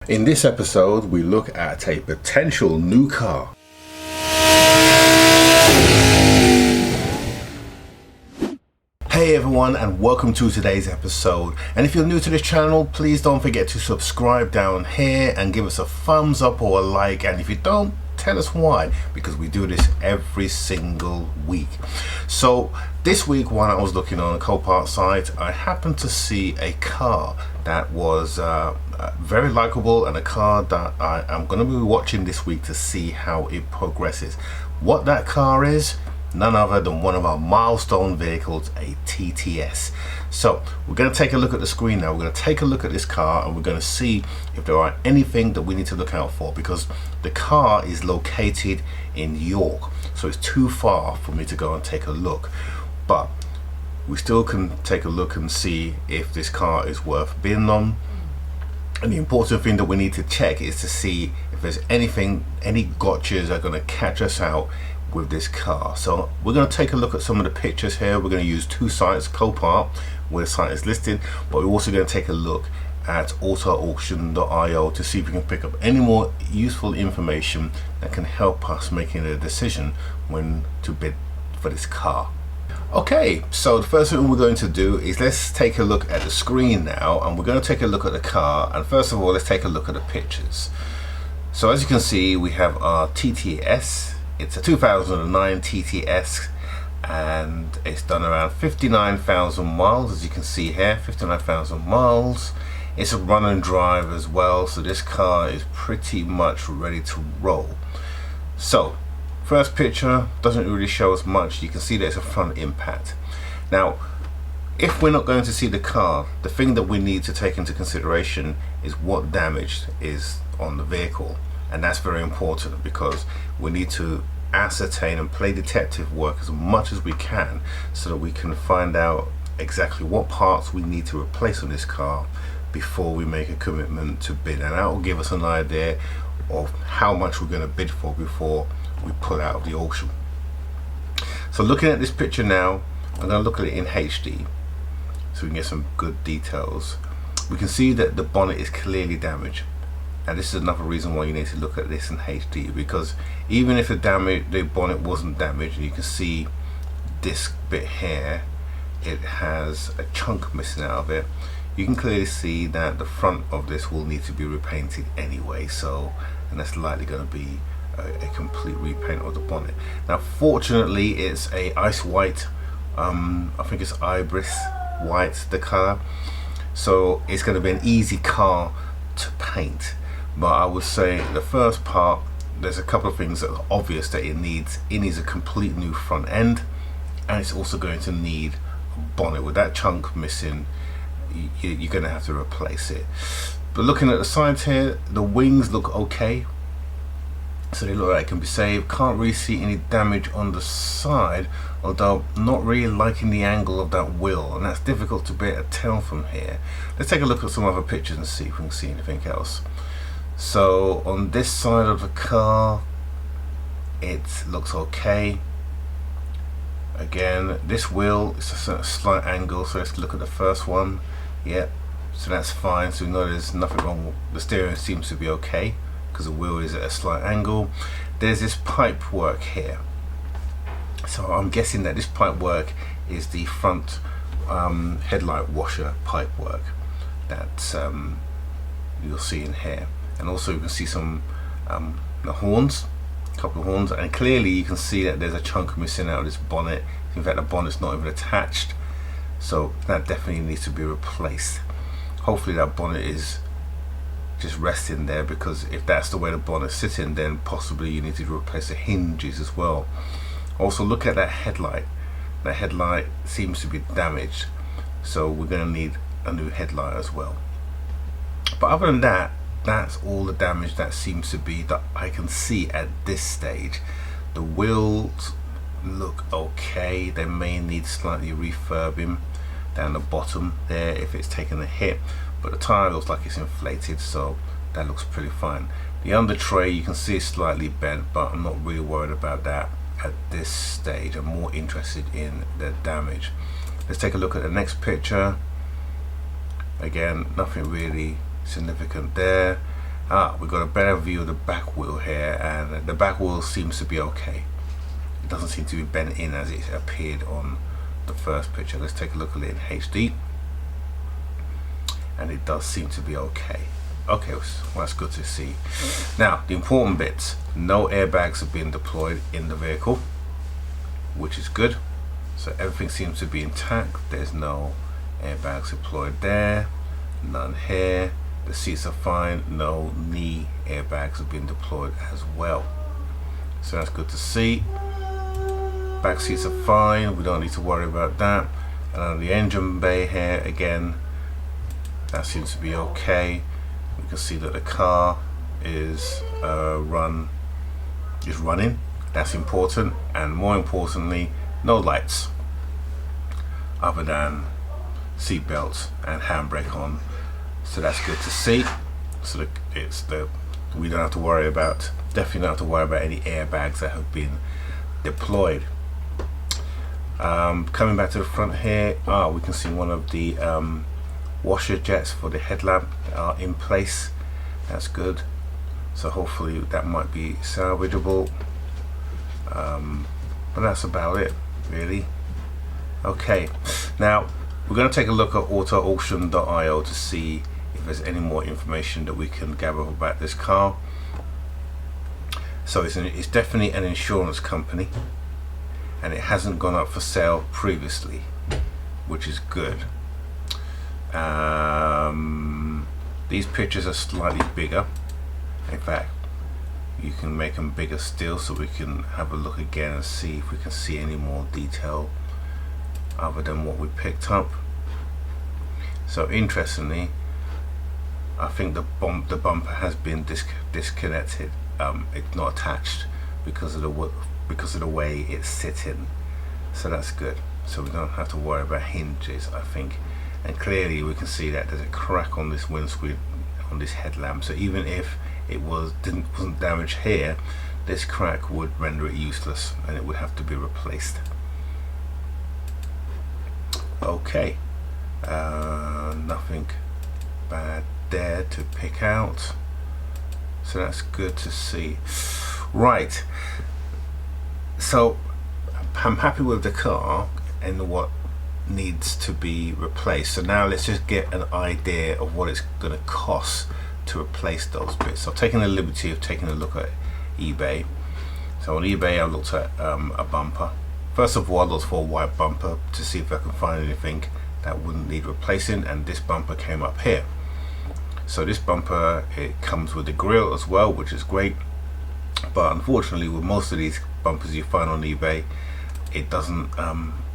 In this episode, we look at a potential new car. Hey everyone, and welcome to today's episode. And if you're new to this channel, please don't forget to subscribe down here and give us a thumbs up or a like. And if you don't, tell us why, because we do this every single week. So this week, while I was looking on a Copart site, I happened to see a car that was very likable, and a car that I am going to be watching this week to see how it progresses. What that car is, none other than one of our milestone vehicles, a TTS. So we're going to take a look at the screen now. We're going to take a look at this car and we're going to see if there are anything that we need to look out for, because the car is located in York, so it's too far for me to go and take a look. But we still can take a look and see if this car is worth bidding on. And the important thing that we need to check is to see if there's anything, any gotchas are going to catch us out with this car. So we're going to take a look at some of the pictures here. We're going to use two sites, Copart, where the site is listed, but we're also going to take a look at autoauction.io to see if we can pick up any more useful information that can help us making a decision when to bid for this car. Okay, so the first thing we're going to do is let's take a look at the screen now, and we're going to take a look at the car. And first of all, let's take a look at the pictures. So as you can see, we have our TTS. It's a 2009 TTS, and it's done around 59,000 miles, as you can see here, 59,000 miles. It's a run and drive as well, so this car is pretty much ready to roll. So first picture doesn't really show us much. You can see there's a front impact. Now, if we're not going to see the car, the thing that we need to take into consideration is what damage is on the vehicle. And that's very important, because we need to ascertain and play detective work as much as we can so that we can find out exactly what parts we need to replace on this car before we make a commitment to bid. And that will give us an idea of how much we're going to bid for before we pull out of the auction. So looking at this picture now, I'm going to look at it in HD so we can get some good details. We can see that the bonnet is clearly damaged. And this is another reason why you need to look at this in HD, because even if the bonnet wasn't damaged, and you can see this bit here, it has a chunk missing out of it. You can clearly see that the front of this will need to be repainted anyway, so, and that's likely going to be a complete repaint of the bonnet. Now fortunately it's a ice white, I think it's ibris white, the color, so it's going to be an easy car to paint. But I would say the first part, there's a couple of things that are obvious that it needs. It needs a complete new front end, and it's also going to need a bonnet. With that chunk missing, you're going to have to replace it. But looking at the sides here, the wings look okay, so they look like they can be saved. Can't really see any damage on the side, although I'm not really liking the angle of that wheel, and that's difficult to be able to tell from here. Let's take a look at some other pictures and see if we can see anything else. So on this side of the car, it looks okay. Again, this wheel is a slight angle, so let's look at the first one. Yep, so that's fine. So we know there's nothing wrong. The steering seems to be okay because the wheel is at a slight angle. There's this pipe work here, so I'm guessing that this pipe work is the front headlight washer pipe work that you'll see in here. And also you can see some the horns, a couple of horns, and clearly you can see that there's a chunk missing out of this bonnet. In fact, the bonnet's not even attached, so that definitely needs to be replaced. Hopefully that bonnet is just resting there, because if that's the way the bonnet's sitting, then possibly you need to replace the hinges as well. Also look at that headlight. That headlight seems to be damaged, so we're going to need a new headlight as well. But other than that, that's all the damage that seems to be that I can see at this stage. The wheels look okay. They may need slightly refurbing down the bottom there if it's taken a hit, but the tire looks like it's inflated, so that looks pretty fine. The under tray, you can see it's slightly bent, but I'm not really worried about that at this stage. I'm more interested in the damage. Let's take a look at the next picture. Again, nothing really significant there. We've got a better view of the back wheel here, and the back wheel seems to be okay. It doesn't seem to be bent in as it appeared on the first picture. Let's take a look at it in HD, and it does seem to be okay. Okay, well, that's good to see. Now, the important bits: no airbags have been deployed in the vehicle, which is good. So everything seems to be intact. There's no airbags deployed there, none here. The seats are fine. No knee airbags have been deployed as well. So that's good to see. Back seats are fine. We don't need to worry about that. And on the engine bay here, again, that seems to be okay. We can see that the car is running. That's important. And more importantly, no lights other than seat belts and handbrake on. So that's good to see. So we don't have to worry about, definitely don't have to worry about any airbags that have been deployed. Coming back to the front here, we can see one of the washer jets for the headlamp are in place. That's good. So hopefully that might be salvageable. But that's about it, really. Okay, now we're going to take a look at autoauction.io to see if there's any more information that we can gather about this car. So it's definitely an insurance company, and it hasn't gone up for sale previously, which is good. These pictures are slightly bigger. In fact, you can make them bigger still, so we can have a look again and see if we can see any more detail other than what we picked up. So interestingly, I think the bumper has been disconnected. It's not attached because of the way it's sitting. So that's good. So we don't have to worry about hinges, I think. And clearly we can see that there's a crack on this windscreen, on this headlamp. So even if it wasn't damaged here, this crack would render it useless and it would have to be replaced. Okay, nothing bad there to pick out, so that's good to see. Right, so I'm happy with the car and what needs to be replaced. So now let's just get an idea of what it's going to cost to replace those bits. So I've taken the liberty of taking a look at eBay. So on eBay I looked at a bumper. First of all, I looked for a white bumper to see if I can find anything that wouldn't need replacing, and this bumper came up here. So this bumper, it comes with a grille as well, which is great, but unfortunately with most of these bumpers you find on eBay, it doesn't,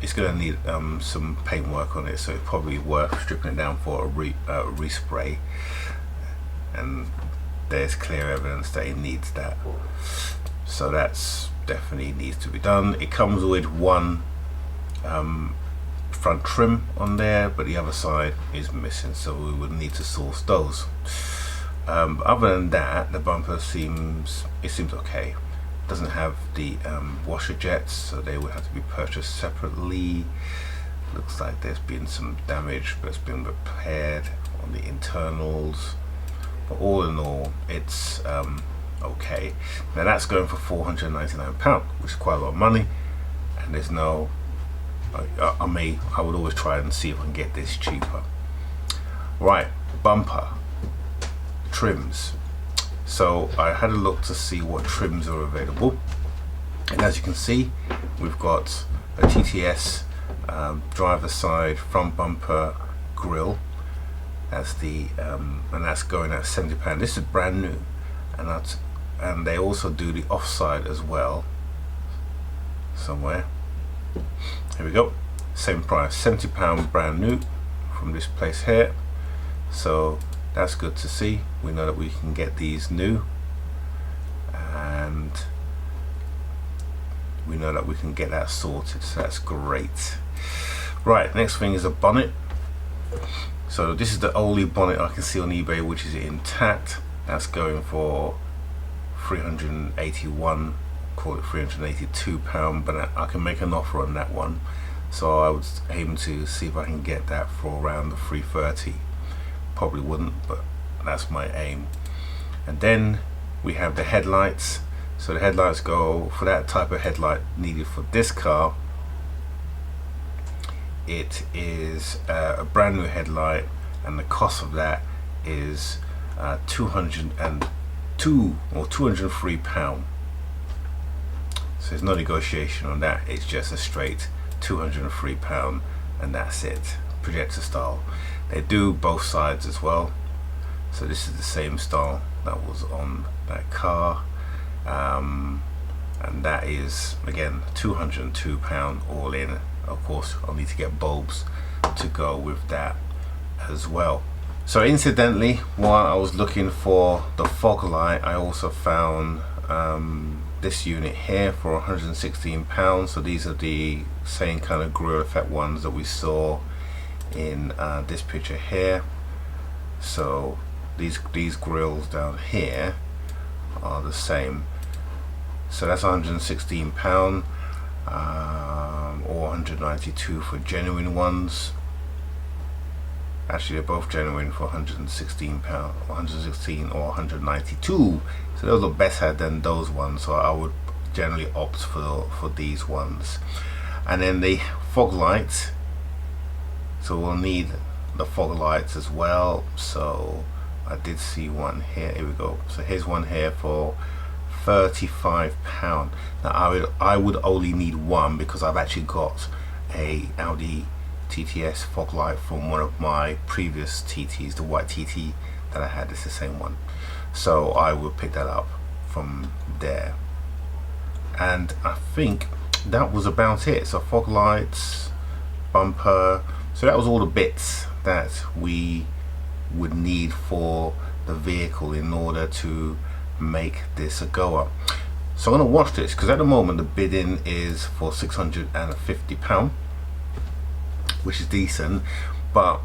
it's going to need some paint work on it, so it's probably worth stripping it down for a respray, and there's clear evidence that it needs that. So that's definitely needs to be done. It comes with one front trim on there, but the other side is missing, so we would need to source those. Other than that, the bumper seems okay. It doesn't have the washer jets, so they would have to be purchased separately. Looks like there's been some damage, but it's been repaired on the internals. But all in all, it's okay. Now that's going for £499, which is quite a lot of money, and there's no I would always try and see if I can get this cheaper. Right, bumper trims. So I had a look to see what trims are available, and as you can see, we've got a TTS driver side front bumper grille. That's the and that's going at £70. This is brand new, and they also do the offside as well somewhere. Here we go, same price, £70 brand new from this place here. So that's good to see. We know that we can get these new, and we know that we can get that sorted, so that's great. Right, next thing is a bonnet. So this is the only bonnet I can see on eBay which is intact. That's going for £381, call it £382, but I can make an offer on that one. So I would aim to see if I can get that for around the £330. Probably wouldn't, but that's my aim. And then we have the headlights. So the headlights go for that type of headlight needed for this car. It is a brand new headlight, and the cost of that is 202 or 203 pound. So there's no negotiation on that. It's just a straight 203 pound, and that's it. Projector style. They do both sides as well. So this is the same style that was on that car, and that is again 202 pound all in. Of course, I'll need to get bulbs to go with that as well. So incidentally, while I was looking for the fog light, I also found this unit here for 116 pounds. So these are the same kind of grill effect ones that we saw in this picture here. So these grills down here are the same. So that's 116 pound, or 192 for genuine ones. Actually, they're both genuine for 116 pound, 116 or 192. So those look better than those ones. So I would generally opt for these ones. And then the fog lights. So we'll need the fog lights as well. So I did see one here. Here we go. So here's one here for 35 pound. Now I would only need one because I've actually got a Audi TTS fog light from one of my previous TTs, the white TT that I had. It's the same one, so I will pick that up from there. And I think that was about it. So fog lights, bumper, so that was all the bits that we would need for the vehicle in order to make this a goer. So I'm going to watch this because at the moment the bidding is for £650, which is decent, but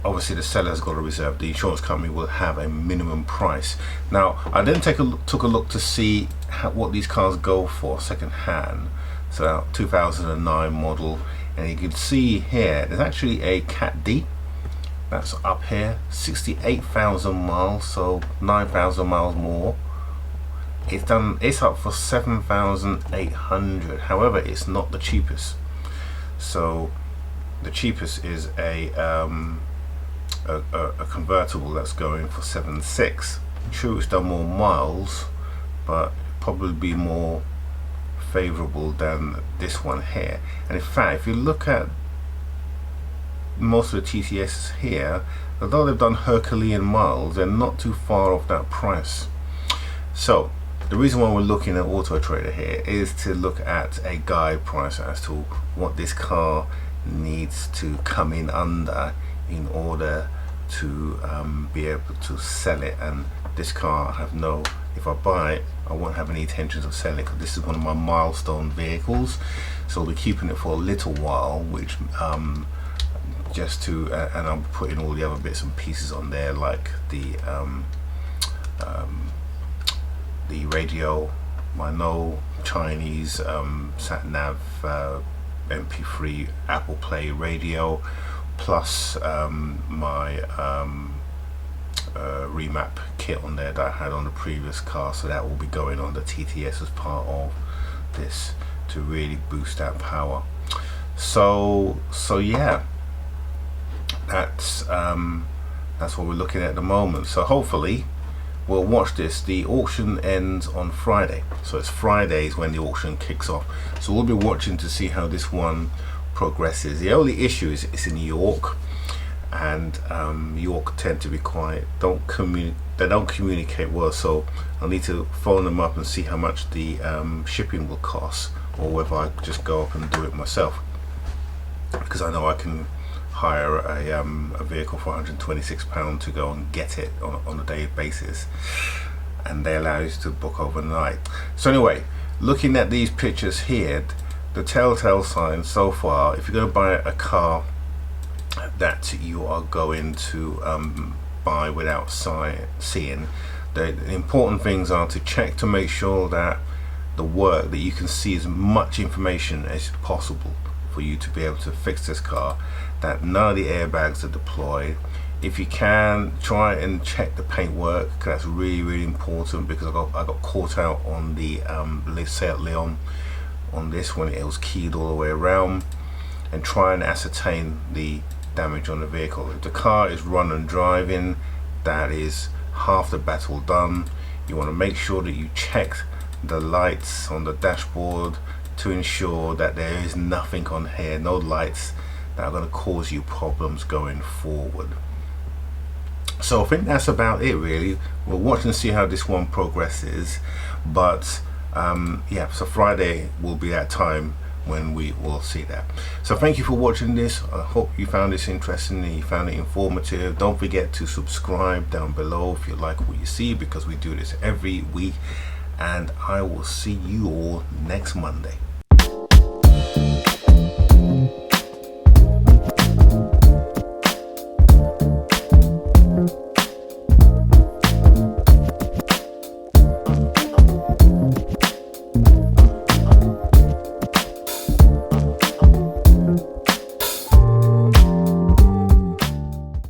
obviously the seller's got to reserve. The insurance company will have a minimum price. Now I then took a look to see what these cars go for second hand. So 2009 model, and you can see here there's actually a Cat D that's up here, 68,000 miles, so 9,000 miles more. It's up for 7,800. However, it's not the cheapest. So the cheapest is a convertible that's going for 7.6. True, it's done more miles, but probably be more favorable than this one here. And in fact, if you look at most of the TTS here, although they've done Herculean miles, they're not too far off that price. So the reason why we're looking at Auto Trader here is to look at a guide price as to what this car needs to come in under in order to be able to sell it. And this car, if I buy it, I won't have any intentions of selling it because this is one of my milestone vehicles. So we're keeping it for a little while, which just to and I'm putting all the other bits and pieces on there, like the radio, my no Chinese sat nav MP3 Apple Play radio, plus my remap kit on there that I had on the previous car. So that will be going on the TTS as part of this to really boost that power. So yeah, that's what we're looking at the moment. So hopefully we'll watch this. The auction ends on Friday, so it's Fridays when the auction kicks off. So we'll be watching to see how this one progresses. The only issue is it's in York, and York tend to be quiet. They don't communicate well. So I'll need to phone them up and see how much the shipping will cost, or whether I just go up and do it myself, because I know I can hire a vehicle for £126 to go and get it on a daily basis, and they allow you to book overnight. So anyway, looking at these pictures here, the telltale signs so far, if you're going to buy a car that you are going to buy without seeing, the important things are to check to make sure that the work, that you can see as much information as possible for you to be able to fix this car, that none of the airbags are deployed, if you can, try and check the paintwork, because that's really important, because I got caught out on the Seat Leon on this one. It was keyed all the way around, and try and ascertain the damage on the vehicle. If the car is run and driving, that is half the battle done. You want to make sure that you check the lights on the dashboard to ensure that there is nothing on here, no lights that are going to cause you problems going forward. So I think that's about it really. We'll watch and see how this one progresses, but yeah, so Friday will be that time when we will see that. So thank you for watching this. I hope you found this interesting and you found it informative. Don't forget to subscribe down below if you like what you see, because we do this every week, and I will see you all next Monday.